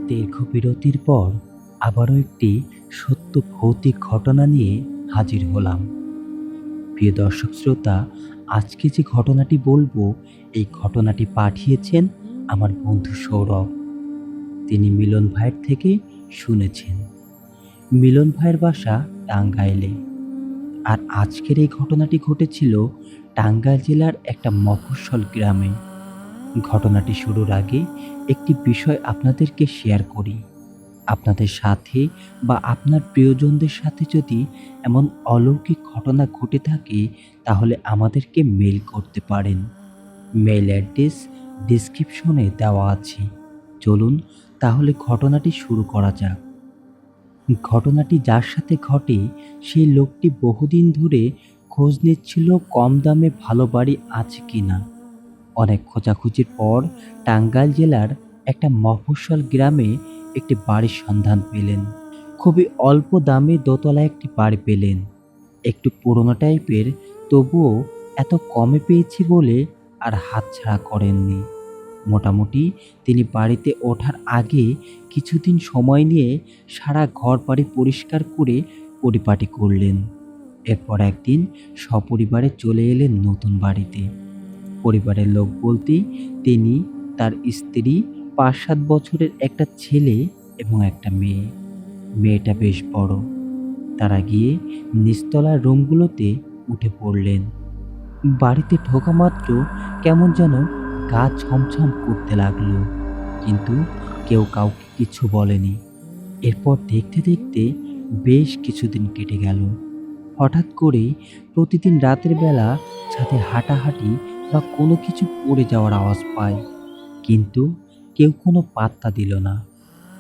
দীর্ঘ বিরতির পর আবারও একটি সত্য ভৌতিক ঘটনা নিয়ে হাজির হলাম। প্রিয় দর্শক শ্রোতা, আজকে যে ঘটনাটি বলবো, এই ঘটনাটি পাঠিয়েছেন আমার বন্ধু সৌরভ। তিনি মিলন ভাইয়ের থেকে শুনেছেন। মিলন ভাইয়ের বাসা টাঙ্গাইলে। আর আজকের এই ঘটনাটি ঘটেছিল টাঙ্গাইল জেলার একটা মফস্বল গ্রামে। ঘটনাটি শুরুর আগে একটি বিষয় আপনাদেরকে শেয়ার করি। আপনাদের সাথে বা আপনার প্রিয়জনদের সাথে যদি এমন অলৌকিক ঘটনা ঘটে থাকে, তাহলে আমাদেরকে মেইল করতে পারেন। মেইল অ্যাড্রেস ডিসক্রিপশনে দেওয়া আছে। চলুন তাহলে ঘটনাটি শুরু করা যাক। ঘটনাটি যার সাথে ঘটে, সেই লোকটি বহুদিন ধরে খোঁজ নিচ্ছিল কম দামে ভালো বাড়ি আছে কিনা। অনেক খোঁজাখুঁজির পর টাঙ্গাইল জেলার একটা মফস্বল গ্রামে একটি বাড়ির সন্ধান পেলেন। খুবই অল্প দামে দোতলা একটি বাড়ি পেলেন। একটু পুরোনো টাইপের, তবুও এত কমে পেয়েছি বলে আর হাতছাড়া করেননি। মোটামুটি তিনি বাড়িতে ওঠার আগে কিছুদিন সময় নিয়ে সারা ঘর বাড়ি পরিষ্কার করে পরিপাটি করলেন। এরপর একদিন সপরিবারে চলে এলেন নতুন বাড়িতে। পরিবারের লোক বলতে তিনি, তার স্ত্রী, ৫-৭ বছরের একটা ছেলে এবং একটা মেয়ে। মেয়েটা বেশ বড়। তারা গিয়ে নিচতলার রুমগুলোতে উঠে পড়লেন। বাড়িতে ঢোকা মাত্র কেমন যেন গা ছমছম করতে লাগলো, কিন্তু কেউ কাউকে কিছু বলেনি। এরপর দেখতে দেখতে বেশ কিছুদিন কেটে গেল। হঠাৎ করে প্রতিদিন রাতের বেলা ছাদে হাঁটাহাঁটি বা কোনো কিছু পড়ে যাওয়ার আওয়াজ পায়, কিন্তু কেউ কোনো পাত্তা দিল না।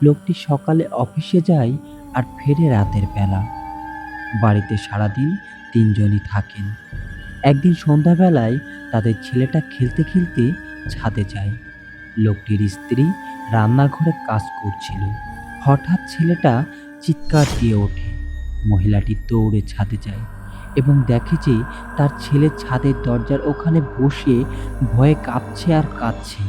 লোকটি সকালে অফিসে যায় আর ফেরে রাতের বেলা। বাড়িতে সারাদিন তিনজনই থাকেন। একদিন সন্ধ্যাবেলায় তাদের ছেলেটা খেলতে খেলতে ছাদে যায়। লোকটির স্ত্রী রান্নাঘরে কাজ করছিল। হঠাৎ ছেলেটা চিৎকার দিয়ে ওঠে। মহিলাটি দৌড়ে ছাদে যায় এবং দেখে যে তার ছেলে ছাদের দরজার ওখানে বসে ভয়ে কাঁপছে আর কাঁদছে।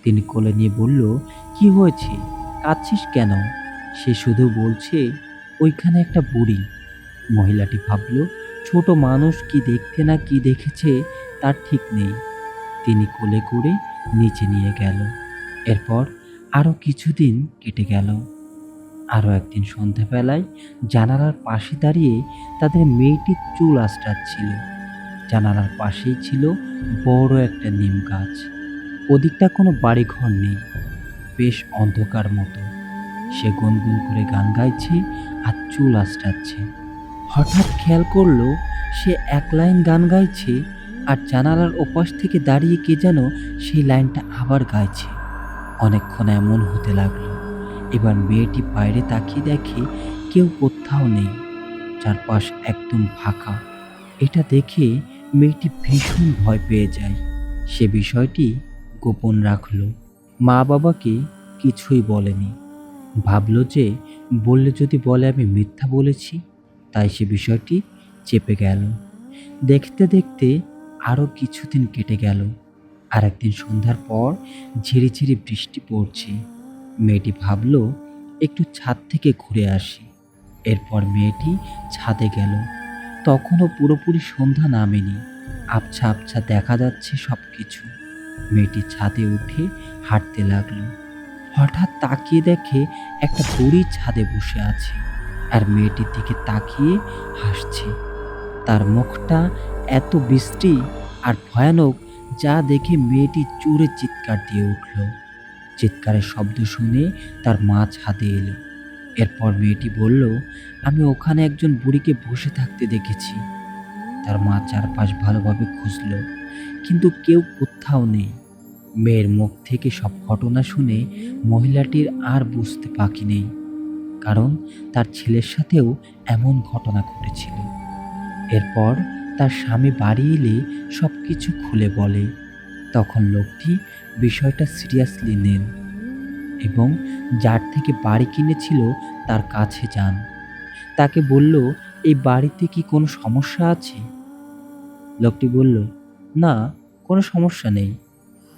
তিনি কোলে নিয়ে বলল, "কি হয়েছে? কাঁদছিস কেন?" সে শুধু বলছে, "ওইখানে একটা বুড়ি।" মহিলাটি ভাবল, ছোট মানুষ কি দেখতে না কি দেখেছে তার ঠিক নেই। তিনি কোলে করে নিচে নিয়ে গেল। এরপর আরও কিছুদিন কেটে গেল। আরও একদিন সন্ধ্যাবেলায় জানালার পাশে দাঁড়িয়ে তাদের মেয়েটির চুল আঁচড়াচ্ছিল। জানালার পাশেই ছিল বড় একটা নিম গাছ। ওদিকটা কোনো বাড়িঘর নেই, বেশ অন্ধকার মতো। সে গুনগুন করে গান গাইছে আর চুল আঁচড়াচ্ছে। হঠাৎ খেয়াল করলো সে এক লাইন গান গাইছে আর জানালার ওপাশ থেকে দাঁড়িয়ে কে যেন সেই লাইনটা আবার গাইছে। অনেকক্ষণ এমন হতে লাগলো। এবার মেয়েটি বাইরে তাকিয়ে দেখে কেউ কোথাও নেই, চারপাশ একদম ফাঁকা। এটা দেখে মেয়েটি ভীষণ ভয় পেয়ে যায়। সে বিষয়টি গোপন রাখলো, মা বাবাকে কিছুই বলেনি। ভাবলো যে বললে যদি বলে আমি মিথ্যা বলেছি, তাই সে বিষয়টি চেপে গেল। দেখতে দেখতে আরও কিছুদিন কেটে গেল। আর একদিন সন্ধ্যার পর ঝিরিঝিরি বৃষ্টি পড়ছে। মেয়েটি ভাবলো একটু ছাদ থেকে ঘুরে আসি। এরপর মেয়েটি ছাদে গেল। তখনও পুরোপুরি সন্ধ্যা নামেনি, আবছা আবছা দেখা যাচ্ছে সব কিছু। মেয়েটি ছাদে উঠে হাঁটতে লাগলো। হঠাৎ তাকিয়ে দেখে একটা বুড়ি ছাদে বসে আছে আর মেয়েটির দিকে তাকিয়ে হাসছে। তার মুখটা এত বিশ্রী আর ভয়ানক, যা দেখে মেয়েটি জোরে চিৎকার দিয়ে উঠল। চিৎকারের শব্দ শুনে তার মা ছাদে এলো। এরপর মেয়েটি বলল, আমি ওখানে একজন বুড়িকে বসে থাকতে দেখেছি। তার মা চারপাশ ভালোভাবে খুঁজল, কিন্তু কেউ কোথাও নেই। মেয়ের মুখ থেকে সব ঘটনা শুনে মহিলাটির আর বুঝতে বাকি নেই, কারণ তার ছেলের সাথেও এমন ঘটনা ঘটেছিল। এরপর তার স্বামী বাড়ি এলে সব কিছু খুলে বলে। তখন লোকটি বিষয়টা সিরিয়াসলি নেন এবং যার থেকে বাড়ি কিনেছিল তার কাছে যান। তাকে বলল, এই বাড়িতে কি কোনো সমস্যা আছে? লোকটি বলল, না, কোনো সমস্যা নেই।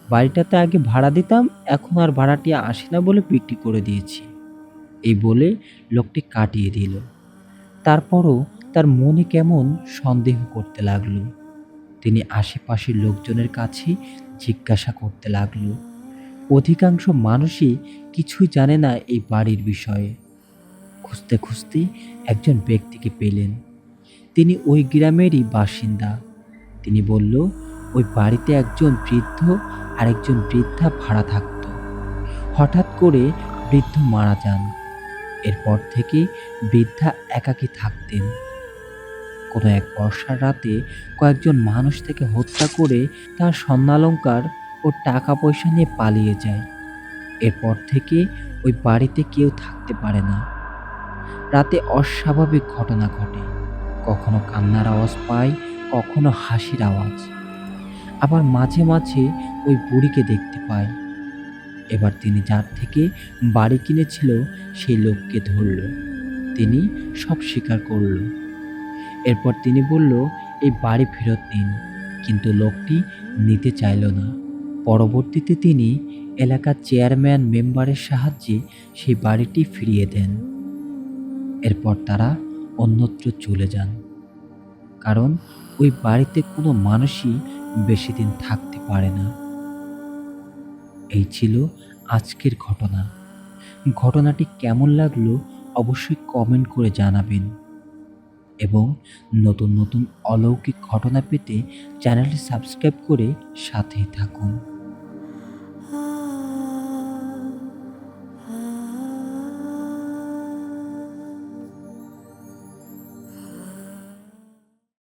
বাড়িটাতে আগে ভাড়া দিতাম, এখন আর ভাড়াটিয়া আসে না বলে বিক্রি করে দিয়েছি। এই বলে লোকটি কাটিয়ে দিল। তারপরও তার মনে কেমন সন্দেহ করতে লাগলো। তিনি আশেপাশের লোকজনের কাছে জিজ্ঞাসা করতে লাগলো। অধিকাংশ মানুষই কিছুই জানে না এই বাড়ির বিষয়ে। খুঁজতে খুঁজতে একজন ব্যক্তিকে পেলেন। তিনি ওই গ্রামেরই বাসিন্দা। তিনি বলল, ওই বাড়িতে একজন বৃদ্ধ আর একজন বৃদ্ধা ভাড়া থাকত। হঠাৎ করে বৃদ্ধ মারা যান। এরপর থেকে বৃদ্ধা একাকী থাকতেন। কোনো এক বর্ষার রাতে কয়েকজন মানুষ তাকে হত্যা করে তার স্বর্ণালংকার ও টাকা পয়সা নিয়ে পালিয়ে যায়। এরপর থেকে ওই বাড়িতে কেউ থাকতে পারে না। রাতে অস্বাভাবিক ঘটনা ঘটে। কখনো কান্নার আওয়াজ পায়, কখনো হাসির আওয়াজ। আবার মাঝে মাঝে ওই বুড়িকে দেখতে পায়। এবার তিনি যার থেকে বাড়ি কিনেছিল সেই লোককে ধরল। তিনি সব স্বীকার করল। এরপর তিনি বলল, এই বাড়ি ফেরত নিন, কিন্তু লোকটি নিতে চাইল না। পরবর্তীতে তিনি এলাকার চেয়ারম্যান মেম্বারের সাহায্যে সেই বাড়িটি ফিরিয়ে দেন। এরপর তারা অন্যত্র চলে যান, কারণ ওই বাড়িতে কোনো মানুষই বেশি দিন থাকতে পারে না। এই ছিল আজকের ঘটনা। ঘটনাটি কেমন লাগলো অবশ্যই কমেন্ট করে জানাবেন, এবং নতুন নতুন অলৌকিক ঘটনা পেতে চ্যানেলটি সাবস্ক্রাইব করে সাথেই থাকুন।